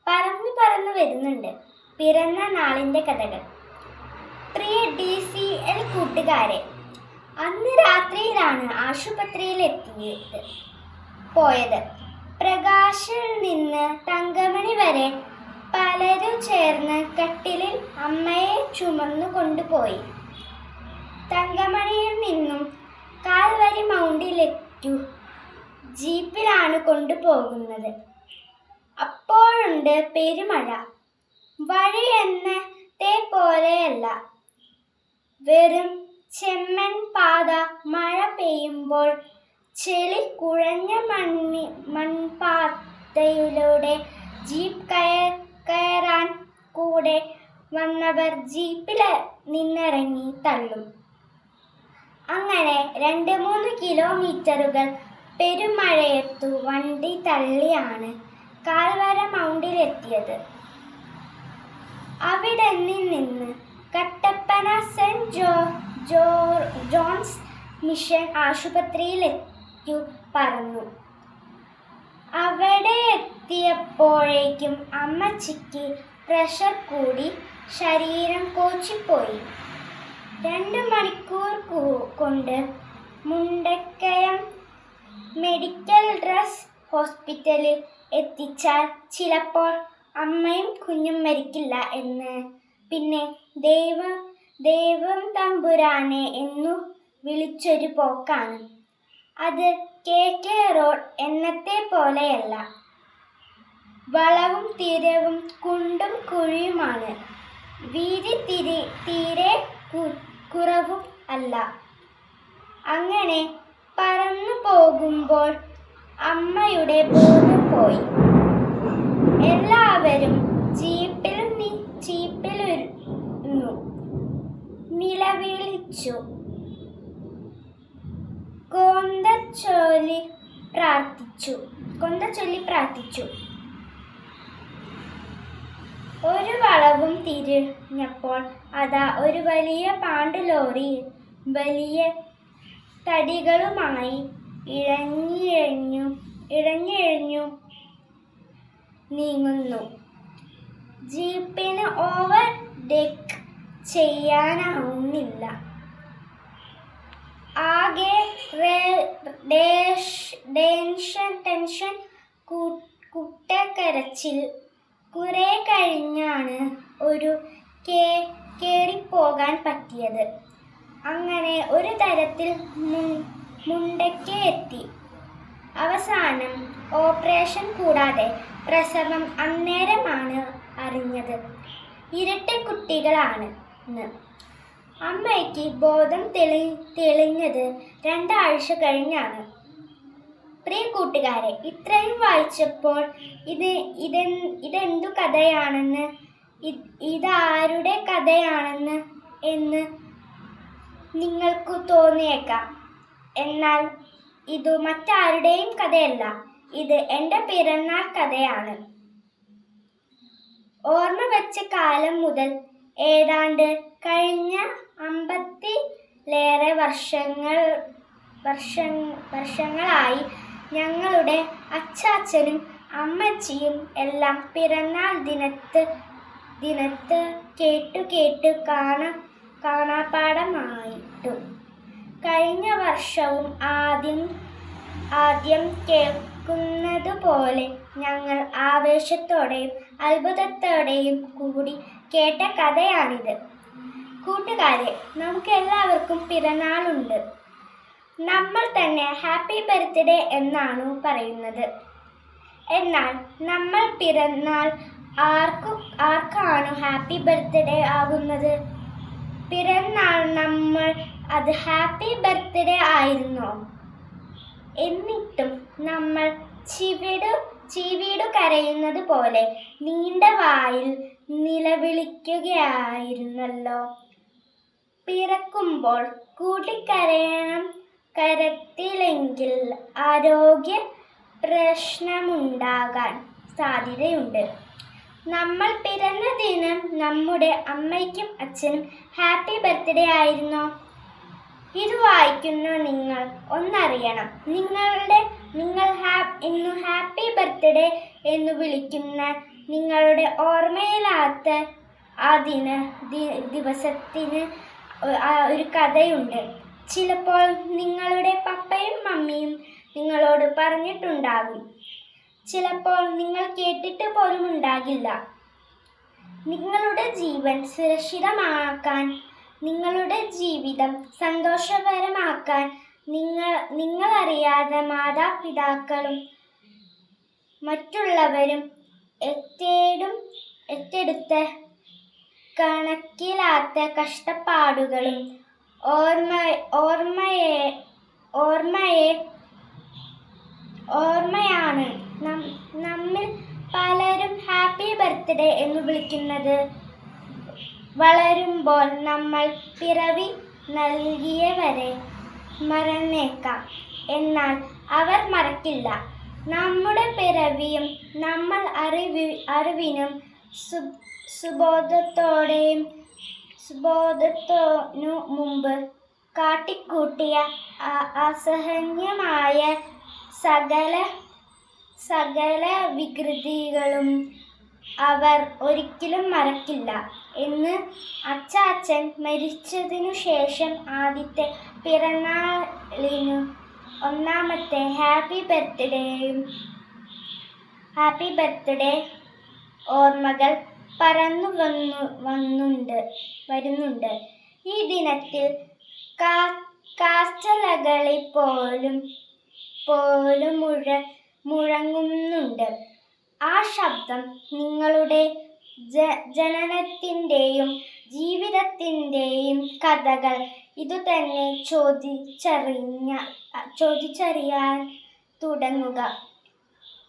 പറന്നു പറന്നു വരുന്നുണ്ട് പിറന്ന നാളിന്റെ കഥകൾ. പ്രിയ DCL കൂട്ടുകാരെ, അന്ന് രാത്രിയിലാണ് ആശുപത്രിയിലെത്തിയത് പോയത്. പ്രകാശിൽ നിന്ന് തങ്കമണി വരെ പലരും ചേർന്ന് കട്ടിലിൽ അമ്മയെ ചുമന്നു കൊണ്ടുപോയി. തങ്കമണിയിൽ നിന്നും കാൽവരി മൗണ്ടിലേക്കു ജീപ്പിലാണ് കൊണ്ടുപോകുന്നത്. അപ്പോഴുണ്ട് പെരുമഴ. വഴി എന്നത്തെ പോലെയല്ല, വെറും ചെമ്മൺ പാത. മഴ പെയ്യുമ്പോൾ ചെളി കുഴഞ്ഞ മൺപാതയിലൂടെ ജീപ്പ് കയറാൻ കൂടെ വന്നവർ ജീപ്പിൽ നിന്നിറങ്ങി തള്ളും. അങ്ങനെ 2-3 കിലോമീറ്ററുകൾ പെരുമഴയത്തു വണ്ടി തള്ളിയാണ് കാൽവര മൗണ്ടിലെത്തിയത്. അവിടെ നിന്ന് കട്ടപ്പന സെന്റ് ജോൺസ് മിഷൻ ആശുപത്രിയിലേക്കു പറന്നു. അവിടെ എത്തിയപ്പോഴേക്കും അമ്മച്ചിക്ക് പ്രഷർ കൂടി, ശരീരം കോച്ചിപ്പോയി. 2 മണിക്കൂർ കൊണ്ട് മുണ്ടക്കയം മെഡിക്കൽ ട്രസ്റ്റ് ഹോസ്പിറ്റലിൽ എത്തിച്ചാൽ ചിലപ്പോൾ അമ്മയും കുഞ്ഞും മരിക്കില്ല എന്ന് പിന്നെ ദൈവം തമ്പുരാനെ എന്നു വിളിച്ചൊരു പോക്കാണ്. അത് KK റോഡ് എന്നത്തെ പോലെയല്ല. വളവും തിരിവും കുണ്ടും കുഴിയുമാണ്. വീതി തീരെ കുറവും അല്ല. അങ്ങനെ പറന്നു പോകുമ്പോൾ അമ്മയുടെ ബോധം പോയി. എല്ലാവരും ജീപ്പിലിരുന്നു നിലവിളിച്ചു, കൊന്ത ചൊല്ലി പ്രാർത്ഥിച്ചു. ഒരു വളവും തിരിഞ്ഞപ്പോൾ അതാ ഒരു വലിയ പാണ്ടുലോറി വലിയ തടികളുമായി ഇഴഞ്ഞിഴഞ്ഞു നീങ്ങുന്നു. ജീപ്പിന് ഓവർ ടേക്ക് ചെയ്യാനാവുന്നില്ല. ആകെ ടെൻഷൻ, കുട്ടക്കരച്ചിൽ. കുറെ കഴിഞ്ഞാണ് ഒരു കേറിപ്പോകാൻ പറ്റിയത്. അങ്ങനെ ഒരു തരത്തിൽ മുണ്ടയ്ക്ക് എത്തി. അവസാനം ഓപ്പറേഷൻ കൂടാതെ പ്രസവം അന്നേരമാണ് അറിഞ്ഞത്. ഇരട്ടക്കുട്ടികളാണെന്ന്. അമ്മയ്ക്ക് ബോധം തെളിഞ്ഞത് 2 ആഴ്ച കഴിഞ്ഞാണ്. പ്രിയ കൂട്ടുകാരെ, ഇത്രയും വായിച്ചപ്പോൾ ഇതെന്തു കഥയാണെന്ന്, ഇതാരുടെ കഥയാണെന്ന് എന്ന് നിങ്ങൾക്ക് തോന്നിയേക്കാം. എന്നാൽ ഇത് മറ്റാരുടെയും കഥയല്ല. ഇത് എൻ്റെ പിറന്നാൾ കഥയാണ്. ഓർമ്മ വെച്ച കാലം മുതൽ ഏതാണ്ട് കഴിഞ്ഞ 50-ലേറെ വർഷങ്ങളായി ഞങ്ങളുടെ അച്ചാച്ചനും അമ്മച്ചിയും എല്ലാം പിറന്നാൾ ദിനത്ത് കേട്ടു കാണാപ്പാടമായിട്ടു. കഴിഞ്ഞ വർഷവും ആദ്യം കേൾക്കുന്നതുപോലെ ഞങ്ങൾ ആവേശത്തോടെയും അത്ഭുതത്തോടെയും കൂടി കേട്ട കഥയാണിത്. കൂട്ടുകാരെ, നമുക്ക് എല്ലാവർക്കും പിറന്നാളുണ്ട്. നമ്മൾ തന്നെ ഹാപ്പി ബർത്ത്ഡേ എന്നാണ് പറയുന്നത്. എന്നാൽ നമ്മൾ പിറന്നാൽ ആർക്കാണ് ഹാപ്പി ബർത്ത്ഡേ ആകുന്നത്? പിറന്നാൾ നമ്മൾ അത് ഹാപ്പി ബർത്ത്ഡേ ആയിരുന്നോ? എന്നിട്ടും നമ്മൾ ചീവീടു കരയുന്നത് പോലെ നീണ്ട വായിൽ നിലവിളിക്കുകയായിരുന്നല്ലോ. പിറക്കുമ്പോൾ കൂട്ടിക്കരയണം. കരത്തില്ലെങ്കിൽ ആരോഗ്യ പ്രശ്നമുണ്ടാകാൻ സാധ്യതയുണ്ട്. നമ്മൾ പിറന്ന ദിനം നമ്മുടെ അമ്മയ്ക്കും അച്ഛനും ഹാപ്പി ബർത്ത്ഡേ ആയിരുന്നോ? ഇത് വായിക്കുന്ന നിങ്ങൾ ഒന്നറിയണം. നിങ്ങൾ ഇന്നു ഹാപ്പി ബർത്ത്ഡേ എന്ന് വിളിക്കുന്ന നിങ്ങളുടെ ഓർമ്മയിലാത്ത ആ ദിവസത്തിന് ഒരു കഥയുണ്ട്. ചിലപ്പോൾ നിങ്ങളുടെ പപ്പയും മമ്മിയും നിങ്ങളോട് പറഞ്ഞിട്ടുണ്ടാകും. ചിലപ്പോൾ നിങ്ങൾ കേട്ടിട്ട് പോലും ഉണ്ടാകില്ല. നിങ്ങളുടെ ജീവൻ സുരക്ഷിതമാക്കാൻ, നിങ്ങളുടെ ജീവിതം സന്തോഷകരമാക്കാൻ നിങ്ങളറിയാതെ മാതാപിതാക്കളും മറ്റുള്ളവരും ഏറ്റെടുത്ത കണക്കിലാത്ത കഷ്ടപ്പാടുകളും ഓർമ്മയാണ് നമ്മിൽ പലരും ഹാപ്പി ബർത്ത്ഡേ എന്ന് വിളിക്കുന്നത്. വളരുമ്പോൾ നമ്മൾ പിറവി നൽകിയവരെ മറന്നേക്കാം, എന്നാൽ അവർ മറക്കില്ല. നമ്മുടെ പിറവിയും നമ്മൾ അറിവിനും സുബോധത്തിനു മുമ്പ് കാട്ടിക്കൂട്ടിയ അസഹനീയമായ സകല വികൃതികളും അവർ ഒരിക്കലും മറക്കില്ല എന്ന് അച്ചാച്ചൻ മരിച്ചതിനു ശേഷം ആദ്യത്തെ പിറന്നാളിനു ഒന്നാമത്തെ ഹാപ്പി ബർത്ത്ഡേ ഓർമ്മകൾ പറന്നു വരുന്നുണ്ട്. ഈ ദിനത്തിൽ കാറ്റലകളിൽ പോലും മുഴങ്ങുന്നുണ്ട്. ആ ശബ്ദം നിങ്ങളുടെ ജനനത്തിൻ്റെയും ജീവിതത്തിൻ്റെയും കഥകൾ ഇതുതന്നെ ചോദിച്ചറിയാൻ തുടങ്ങുക.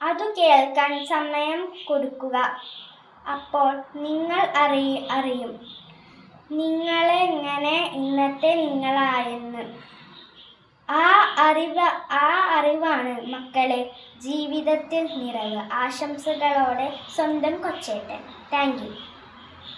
അതു കേൾക്കാൻ സമയം കൊടുക്കുക. അപ്പോൾ നിങ്ങൾ അറിയും നിങ്ങളെങ്ങനെ ഇന്നത്തെ നിങ്ങളായെന്ന്. ആ അറിവാണ് മക്കളെ ജീവിതത്തിൽ നിറവ്. ആശംസകളോടെ സ്വന്തം കൊച്ചേട്ടൻ. Thank you.